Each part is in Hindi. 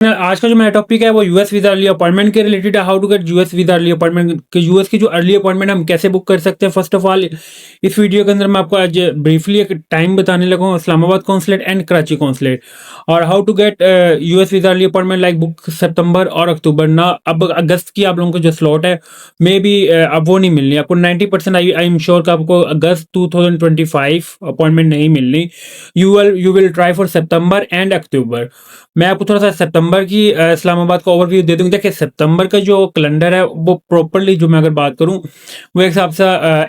आज का जो मेरा टॉपिक है वो यूएस वीजा अर्ली अपॉइंटमेंट के रिलेटेड है। How to get US visa early appointment के यूएस की जो अर्ली अपॉइंटमेंट हम कैसे बुक कर सकते हैं। फर्स्ट ऑफ ऑल इस वीडियो के अंदर मैं आपको आज ब्रीफली एक टाइम बताने लगा हूँ, Islamabad consulate and Karachi consulate, और how to get US visa early appointment like book सितंबर और अक्टूबर ना। अब अगस्त की आप लोगों को जो स्लॉट है मे बी अब वो नहीं मिलनी आपको 90%। आई एम श्योर कि आपको अगस्त 2025 अपॉइंटमेंट नहीं मिलनी। यू विल ट्राई फॉर सितंबर एंड अक्टूबर। मैं आपको थोड़ा सा सितंबर की इस्लामाबाद का ओवरव्यू दे दूंगा। देखिए सितंबर का जो कैलेंडर है वो प्रॉपरली जो मैं अगर बात करूं वो एक हिसाब से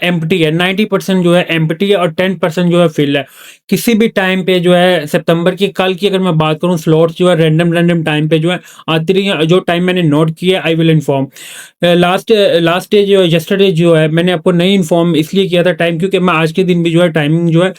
एम्प्टी है। 90% जो है एम्प्टी है और 10% जो है फिल है। किसी भी टाइम पे जो है सितंबर की कल की अगर मैं बात करूं स्लॉट जो है रैंडम टाइम पे जो है आती रही है। जो टाइम मैंने नोट किया I will inform. Last day जो है यस्टरडे जो है मैंने आपको नहीं इन्फॉर्म इसलिए किया था टाइम, क्योंकि मैं आज के दिन भी जो है टाइमिंग जो है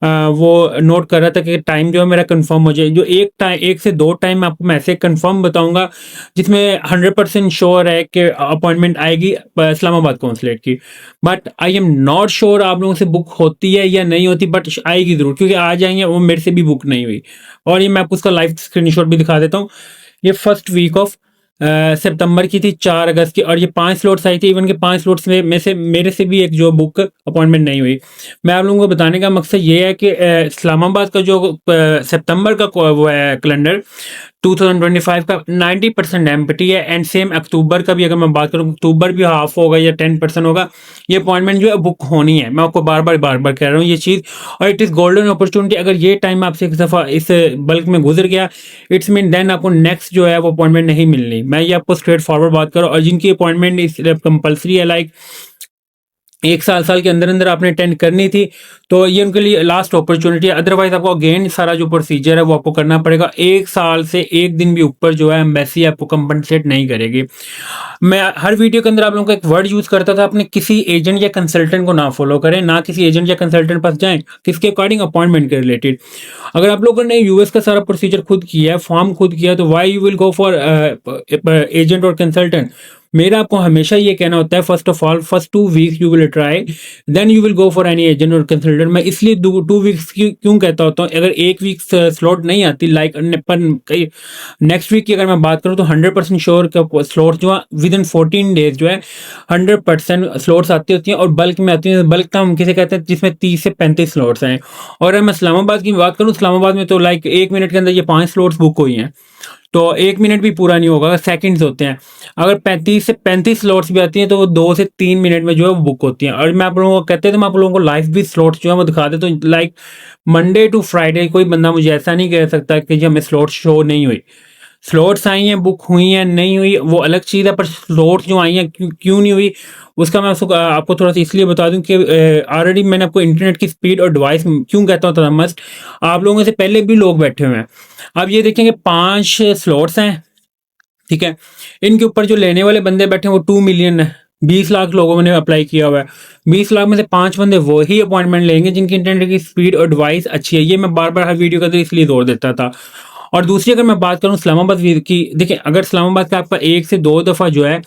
वो नोट कर रहा था कि टाइम जो है मेरा कंफर्म हो जाए। जो एक से दो टाइम आपको मैं ऐसे कंफर्म बताऊंगा जिसमें 100% श्योर है कि अपॉइंटमेंट आएगी इस्लामाबाद कौंसलेट की। But I am not sure आप लोगों से बुक होती है या नहीं होती, बट आएगी जरूर, क्योंकि आ जाएंगे। वो मेरे से भी बुक नहीं हुई और ये मैं आपको उसका लाइव स्क्रीनशॉट भी दिखा देता हूँ। ये फर्स्ट वीक ऑफ सितंबर की थी 4 अगस्त की, और ये 5 स्लॉट्स आई थी। इवन के 5 स्लॉट्स में से मेरे से भी एक जो बुक अपॉइंटमेंट नहीं हुई। मैं आप लोगों को बताने का मकसद ये है कि इस्लामाबाद का जो सितंबर का वो है कैलेंडर 2025 का 90% एम्प्टी है। एंड सेम अक्टूबर का भी अगर मैं बात करूँ अक्टूबर भी हाफ होगा या 10% होगा। ये अपॉइंटमेंट जो है बुक होनी है। मैं आपको बार बार कह रहा हूँ ये चीज़, और इट इज़ गोल्डन अपॉर्चुनिटी। अगर ये टाइम आपसे एक दफ़ा इस बल्क में गुजर गया इट्स मीन देन आपको नेक्स्ट जो है वो अपॉइंटमेंट नहीं मिलनी। मैं ये आपको स्ट्रेट फॉरवर्ड बात करूँ। और जिनकी अपॉइंटमेंट इस कंपलसरी है लाइक एक साल के अंदर अंदर आपने अटेंड करनी थी, तो ये उनके लिए लास्ट अपॉर्चुनिटी है। अदरवाइज आपको अगेन सारा जो प्रोसीजर है वो आपको करना पड़ेगा। एक साल से एक दिन भी ऊपर जो है एम्बेसी आपको कंपनसेट नहीं करेगी। मैं हर वीडियो के अंदर आप लोगों को एक वर्ड यूज करता था, अपने किसी एजेंट या कंसल्टेंट को ना फॉलो करें, ना किसी एजेंट या कंसल्टेंट पास जाएं किसके अकॉर्डिंग अपॉइंटमेंट के रिलेटेड। अगर आप लोगों ने यूएस का सारा प्रोसीजर खुद किया है, फॉर्म खुद किया, तो why you will go for agent और कंसल्टेंट। मेरा आपको हमेशा ये कहना होता है first of all first 2 weeks you will try then you will go for any agent और कंसल्टेंट। मैं इसलिए 2 वीक्स क्यों कहता होता हूँ। अगर एक वीक स्लॉट नहीं आती लाइक पर नेक्स्ट वीक की अगर मैं बात करूँ तो 100% श्योर स्लॉट जो है विद इन 14 डेज जो है 100% स्लॉट्स आती होती हैं, और बल्क में आती हैं। बल्क का हम किसे कहते हैं जिसमें 30 से 35 स्लॉट्स हैं। और अगर मैं इस्लामाबाद की बात करूँ इस्लामाबाद में तो लाइक 1 मिनट के अंदर ये 5 स्लॉट्स बुक हुई हैं। तो 1 मिनट भी पूरा नहीं होगा, सेकंड्स होते हैं। अगर 35 से 35 स्लॉट्स भी आती हैं तो वो 2 से 3 मिनट में जो है वो बुक होती हैं। और मैं आप लोगों को कहते हैं तो मैं आप लोगों को लाइव भी स्लॉट्स जो है वो दिखा देता हूँ। लाइक मंडे टू फ्राइडे कोई बंदा मुझे ऐसा नहीं कह सकता कि जी हमें स्लॉट शो नहीं हुई। स्लॉट्स आई हैं, बुक हुई हैं नहीं हुई वो अलग चीज़ है, पर स्लॉट्स जो आई हैं क्यों नहीं हुई उसका मैं आपको थोड़ा सा इसलिए बता दूं कि ऑलरेडी मैंने आपको इंटरनेट की स्पीड और डिवाइस क्यों कहता हूँ मस्ट। आप लोगों से पहले भी लोग बैठे हुए हैं। अब ये देखेंगे 5 स्लॉट्स हैं, ठीक है। इनके ऊपर जो लेने वाले बंदे बैठे हैं वो 2 मिलियन है। 20 लाख लोगों ने अप्लाई किया हुआ है। 20 लाख में से 5 बंदे वही अपॉइंटमेंट लेंगे जिनकी इंटरनेट की स्पीड और डिवाइस अच्छी है। ये मैं बार बार हर वीडियो का इसलिए जोर देता था। और दूसरी अगर मैं बात करूं इस्लामाबाद की, देखिए अगर इस्लामाबाद का आपका 1 से 2 दफ़ा जो है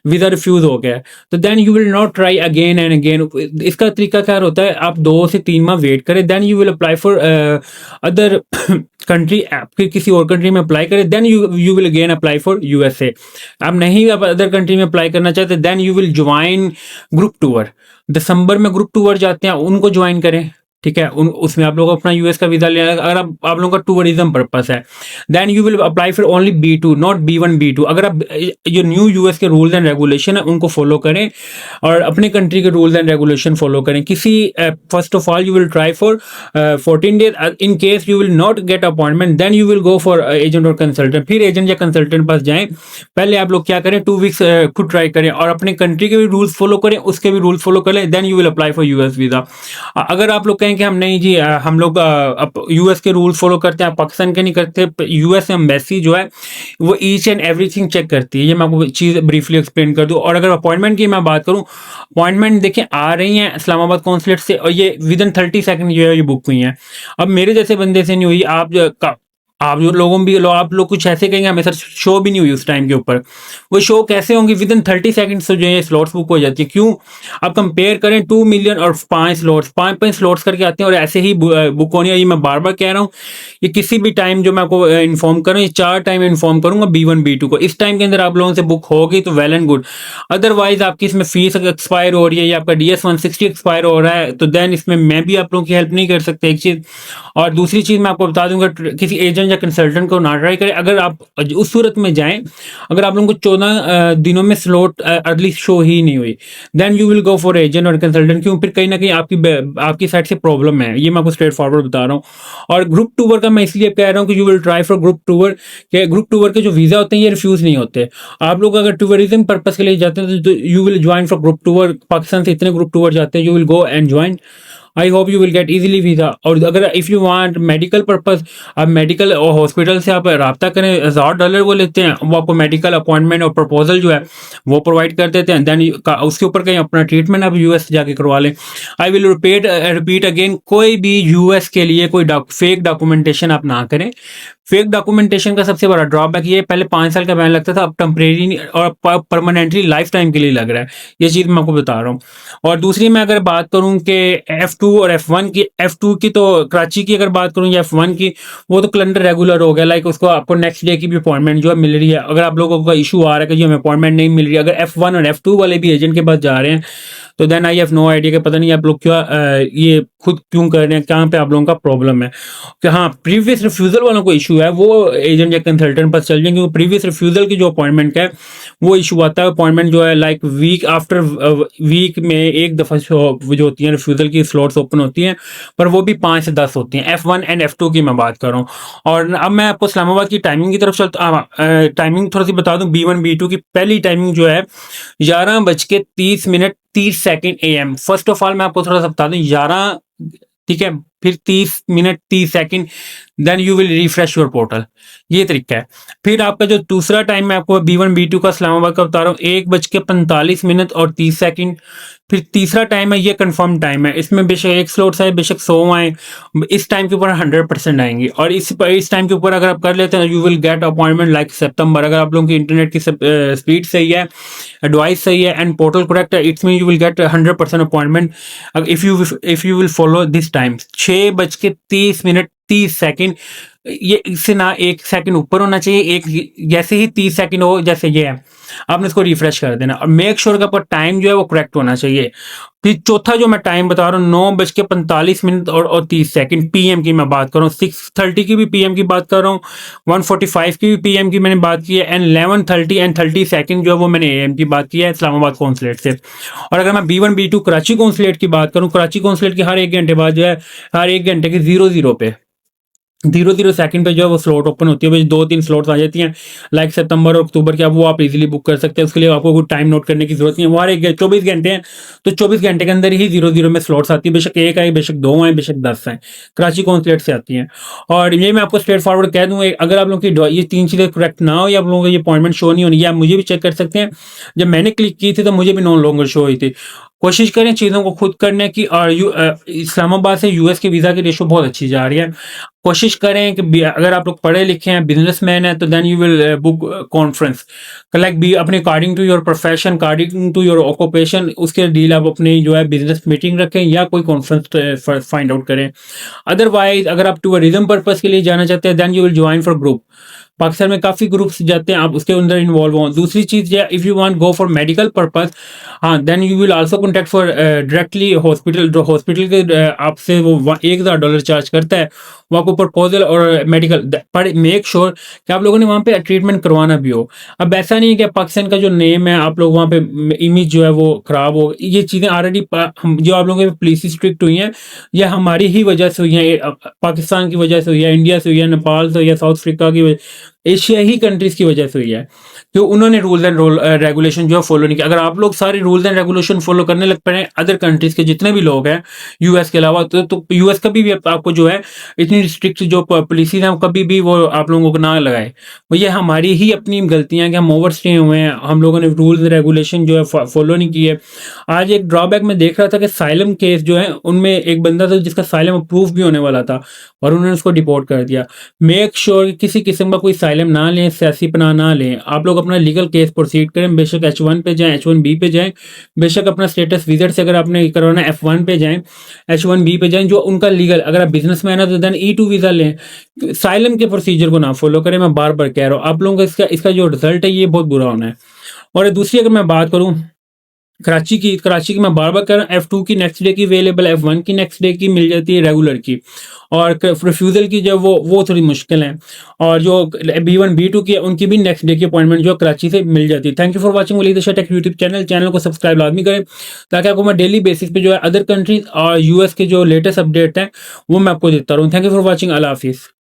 वीज़ा रिफ्यूज़ हो गया है तो then you will not try again and again. इसका तरीका क्या होता है, आप 2 से 3 माह वेट करें, then you will apply for other country. फिर किसी और कंट्री में अप्लाई करें, then you will again apply for USA. आप नहीं आप अदर कंट्री में अप्लाई करना चाहते then you will join group tour. दिसंबर में ग्रुप टूर जाते हैं उनको ज्वाइन करें, ठीक है। उसमें आप लोग अपना यूएस का वीजा लेना। अगर आप लोगों का टूरिज्म पर्पस है then you will apply for only B2 not B1 B2। अगर आप जो न्यू यूएस के रूल्स एंड रेगुलेशन है उनको फॉलो करें और अपने कंट्री के रूल्स एंड रेगुलेशन फॉलो करें। किसी first of all you will try for 14 days. In case you will not get appointment then you will go for agent और कंसल्टेंट। फिर एजेंट या कंसल्टेंट पास जाएं। पहले आप लोग क्या करें 2 वीक्स खुद ट्राई करें और अपने कंट्री के भी रूल्स फॉलो करें, उसके भी रूल्स फॉलो करें, then you will apply for US visa. अगर आप लोग कि हम नहीं जी हम लोग यूएस के रूल फॉलो करते हैं, पाकिस्तान के नहीं करते, यूएस एम्बेसी जो है वो ईच एंड एवरीथिंग चेक करती है। ये मैं आपको चीज़ ब्रीफली एक्सप्लेन कर दूं। और अगर अपॉइंटमेंट की मैं बात करूं, अपॉइंटमेंट देखें आ रही हैं इस्लामाबाद कौंसलेट से और ये विद इन 30 सेकंड जो है ये बुक हुई हैं। अब मेरे जैसे बंदे से नहीं हुई, आप आप जो लोगों भी आप लोग कुछ ऐसे कहेंगे हमें सर शो भी नहीं हुई उस टाइम के ऊपर। वो शो कैसे होंगी? विद इन 30 सेकंड्स जो है स्लॉट्स बुक हो जाती है। क्यों? आप कंपेयर करें 2 मिलियन और 5 स्लॉट्स, 5-5 स्लॉट्स करके आते हैं और ऐसे ही बुक होनी है। ये मैं बार-बार कह रहा हूँ, ये किसी भी टाइम जो मैं आपको इन्फॉर्म करूँ, ये 4 टाइम इन्फॉर्म करूँगा B1 B2 को। इस टाइम के अंदर आप लोगों से बुक होगी तो वेल एंड गुड। अदरवाइज़ आपकी इसमें फीस अगर एक्सपायर हो रही है या आपका DS 160 एक्सपायर हो रहा है, तो देन इसमें मैं भी आप लोगों की हेल्प नहीं कर सकता, एक चीज़। और दूसरी चीज़ मैं आपको बता दूँगा, किसी एजेंट या कंसल्टेंट को ना ट्राई करें। अगर आप उस सूरत में जाएँ, अगर आप लोगों को 14 दिनों में स्लॉट अर्ली शो ही नहीं हुई, then you will go for agent और कंसल्टेंट। क्यों? फिर कहीं न कहीं आपकी साइड से प्रॉब्लम है। ये मैं आपको स्ट्रेट फॉरवर्ड बता रहा हूँ। और ग्रुप टूर का मैं इसलिए कह रहा हूँ कि you will try for group tour, कि ग्रुप टूर के जो वीज़ा होते हैं ये रिफ्यूज़ नहीं होते। आप लोग अगर टूरिज्म पर्पज़ के लिए जाते हैं तो you will join for group tour. Pakistan से इतने ग्रुप टूर जाते हैं, you will go and join. I hope you will gate easily visa. और अगर if you want medical purpose, आप मेडिकल और हॉस्पिटल से आप राब्ता करें, $1000 वो लेते हैं, वो आपको मेडिकल अपॉइंटमेंट और प्रपोजल जो है वो प्रोवाइड कर देते हैं। देन उसके ऊपर कहीं अपना ट्रीटमेंट आप US जाके करवा लें। आई विल रिपीट अगेन, कोई भी US के लिए कोई फेक डॉक्यूमेंटेशन आप ना करें। फेक डॉक्यूमेंटेशन का सबसे बड़ा ड्रॉबैक ये, पहले 5 साल का बैन लगता था, अब टेम्परेरी और परमानेंटली लाइफ टाइम के लिए लग रहा है। ये चीज़ मैं आपको बता रहा हूँ। और दूसरी मैं अगर बात करूँ कि F2 और F1 की, F2 की तो कराची की अगर बात करूँ या F1 की, वो तो कैलेंडर रेगुलर हो गया। लाइक उसको आपको नेक्स्ट डे की भी अपॉइंटमेंट जो है मिल रही है। अगर आप लोगों का इशू आ रहा है कि जी हमें अपॉइंटमेंट नहीं मिल रही है, अगर F1 और F2 वाले भी एजेंट के पास जा रहे हैं, तो then I have no idea कि पता नहीं आप लोग क्या ये खुद क्यों कर रहे हैं, कहाँ पे आप लोगों का प्रॉब्लम है। कि हाँ, प्रीवियस रिफ्यूज़ल वालों को इशू है, वो एजेंट या कंसल्टेंट पास चल जाएंगे। प्रीवियस रिफ्यूज़ल की जो अपॉइंटमेंट है वो इशू आता है। अपॉइंटमेंट जो है लाइक वीक आफ्टर वीक में एक दफ़ा जो होती है रिफ्यूज़ल की स्लॉट्स ओपन होती हैं, पर वो भी 5 से 10 होती हैं। F1 एंड F2 की मैं बात कर रहा हूँ। और अब मैं आपको इस्लामाबाद की टाइमिंग की तरफ चलता, टाइमिंग थोड़ी सी बता दूँ। B1 B2 की पहली टाइमिंग जो है 11:30 AM। फर्स्ट ऑफ ऑल मैं आपको थोड़ा सा बता दूं, 11, ठीक है, फिर 30 minute 30 second, then you will refresh your portal. ये तरीका है। फिर आपका जो दूसरा टाइम मैं आपको B1 B2 का इस्लामाबाद का बता रहा हूँ, 1:45 और 30 सेकंड। फिर तीसरा टाइम है, ये कंफर्म टाइम है, इसमें बेशक 1 स्लॉट्स आए बेशक 100 आए, इस टाइम के ऊपर 100% आएंगी। और इस टाइम के ऊपर अगर आप कर लेते हैं, you will get appointment like सितंबर। अगर आप लोगों की इंटरनेट की स्पीड सही है, एडवाइस सही है एंड पोर्टल करेक्ट है, it's mean you will gate 100% appointment if you will follow this time. 6:30 ये इससे ना 1 सेकंड ऊपर होना चाहिए। एक जैसे ही 30 सेकंड हो, जैसे ये है, आपने इसको रिफ्रेश कर देना और मेक श्योर का पर टाइम जो है वो करेक्ट होना चाहिए। फिर चौथा जो मैं टाइम बता रहा हूँ, 9:45 और 30 सेकंड PM की मैं बात कर रहा हूँ। 6:30 की भी PM की बात कर रहा हूँ, 1:45 की भी PM की मैंने बात की है, एंड 11:30 एंड 30 सेकंड जो है वो मैंने AM की बात की है इस्लामाबाद कॉन्सुलेट से। और अगर मैं B1 B2 कराची कॉन्सुलेट की बात करूँ, कराची कॉन्सुलेट की हर 1 घंटे बाद जो है, हर 1 घंटे के 00 पे 00 सेकंड पे जो है वो स्लॉट ओपन होती है। भाई 2-3 स्लॉट्स आ जाती हैं लाइक सितंबर और अक्टूबर की, अब वो आप इजीली बुक कर सकते हैं। उसके लिए आपको कोई टाइम नोट करने की जरूरत नहीं है। वो हर एक 24 घंटे हैं, तो 24 घंटे के अंदर ही 00 में स्लॉट्स आती है। बेशक 1 आए, बेशक 2 आए, बेशक 10 आए, कराची कॉन्सुलेट से आती हैं। और ये मैं आपको स्ट्रेट फॉरवर्ड कह दूँ, अगर आप लोगों की ये 3 चीज़ें करेक्ट ना हो या आप लोगों को ये अपॉइंटमेंट शो नहीं होनी, या आप मुझे भी चेक कर सकते हैं। जब मैंने क्लिक की थी तो मुझे भी नो लॉन्गर शो हुई थी। कोशिश करें चीज़ों को खुद करने की। और इस्लामाबाद से US के वीज़ा की रेशो बहुत अच्छी जा रही है। कोशिश करें कि अगर आप लोग पढ़े लिखे हैं, बिजनेसमैन हैं, तो then you will book conference like be अपने according to your profession, according to your occupation, उसके डील आप अपनी जो है बिजनेस मीटिंग रखें या कोई कॉन्फ्रेंस फाइंड आउट करें। अदरवाइज अगर आप टूरिज्म पर्पज के लिए जाना चाहते हैं, then you will join for group. Pakistan में काफ़ी ग्रुप्स जाते हैं, आप उसके अंदर इन्वॉल्व हो। दूसरी चीज़ है, if you want go for medical purpose, हाँ, then you will also contact for directly hospital. जो हॉस्पिटल के आपसे वो $1000 चार्ज करता है, वो आपको प्रपोजल और मेडिकल, पर मेक श्योर कि आप लोगों ने वहाँ पे ट्रीटमेंट करवाना भी हो। अब ऐसा नहीं है कि पाकिस्तान का जो नेम है, आप लोग वहाँ पे इमेज जो है वो खराब हो। ये चीज़ें ऑलरेडी जो आप लोगों की पुलिस स्ट्रिक्ट हुई हैं, ये हमारी ही वजह से हुई हैं, पाकिस्तान की वजह से हुई है, इंडिया से हुई है, नेपाल से हुई है, साउथ अफ्रीका की एशिया ही कंट्रीज की वजह से हुई है कि उन्होंने रूल्स एंड रेगुलेशन जो है फॉलो नहीं किया। अगर आप लोग सारे रूल्स एंड रेगुलेशन फॉलो करने लग पड़े अदर कंट्रीज के जितने भी लोग हैं यूएस के अलावा, तो यूएस कभी भी आपको जो है इतनी स्ट्रिक्ट जो पॉलिसीज हैं कभी भी वो आप लोगों को ना लगाए। वो ये हमारी ही अपनी गलतियां हैं कि हम ओवर स्टे हुए हैं, हम लोगों ने रूल्स रेगुलेशन जो है फॉलो नहीं किए। आज एक ड्रॉबैक में देख रहा था कि साइलम केस जो है उनमें एक बंदा था जिसका साइलम अप्रूव भी होने वाला था और उन्होंने उसको डिपोर्ट कर दिया। मेक श्योर किसी किस्म का कोई साइलम ना लें, सियासी पनाह ना लें। आप लोग अपना लीगल केस प्रोसीड करें, बेशक H1 पे जाएं, H1B पे जाएं, बेशक अपना स्टेटस विजिट से अगर आपने करवाना F1 पे जाएं, H1B पे जाएं, जो उनका लीगल। अगर आप बिजनेसमैन है तो देन E2 वीजा लें। साइलम के प्रोसीजर को ना फॉलो करें। मैं बार बार कह रहा हूँ आप लोगों का इसका जो रिजल्ट है ये बहुत बुरा होना है। और दूसरी अगर मैं बात करूँ कराची की मैं बार बार कह रहा हूँ, F2 की नेक्स्ट डे की अवेलेबल, F1 की नेक्स्ट डे की मिल जाती है रेगुलर की, और रिफ्यूजल की जो वो थोड़ी मुश्किल है। और जो B1 B2 की है उनकी भी नेक्स्ट डे की अपॉइंटमेंट जो कराची से मिल जाती है। Thank you for watching Waleed Shah tech YouTube channel को सब्सक्राइब लाजमी करें ताकि आपको मैं डेली बेसिस पे जो है अदर कंट्रीज और यूएस के जो लेटेस्ट अपडेट हैं वो मैं आपको देता रहूँ। Thank you for watching. अल्लाह हाफिज़।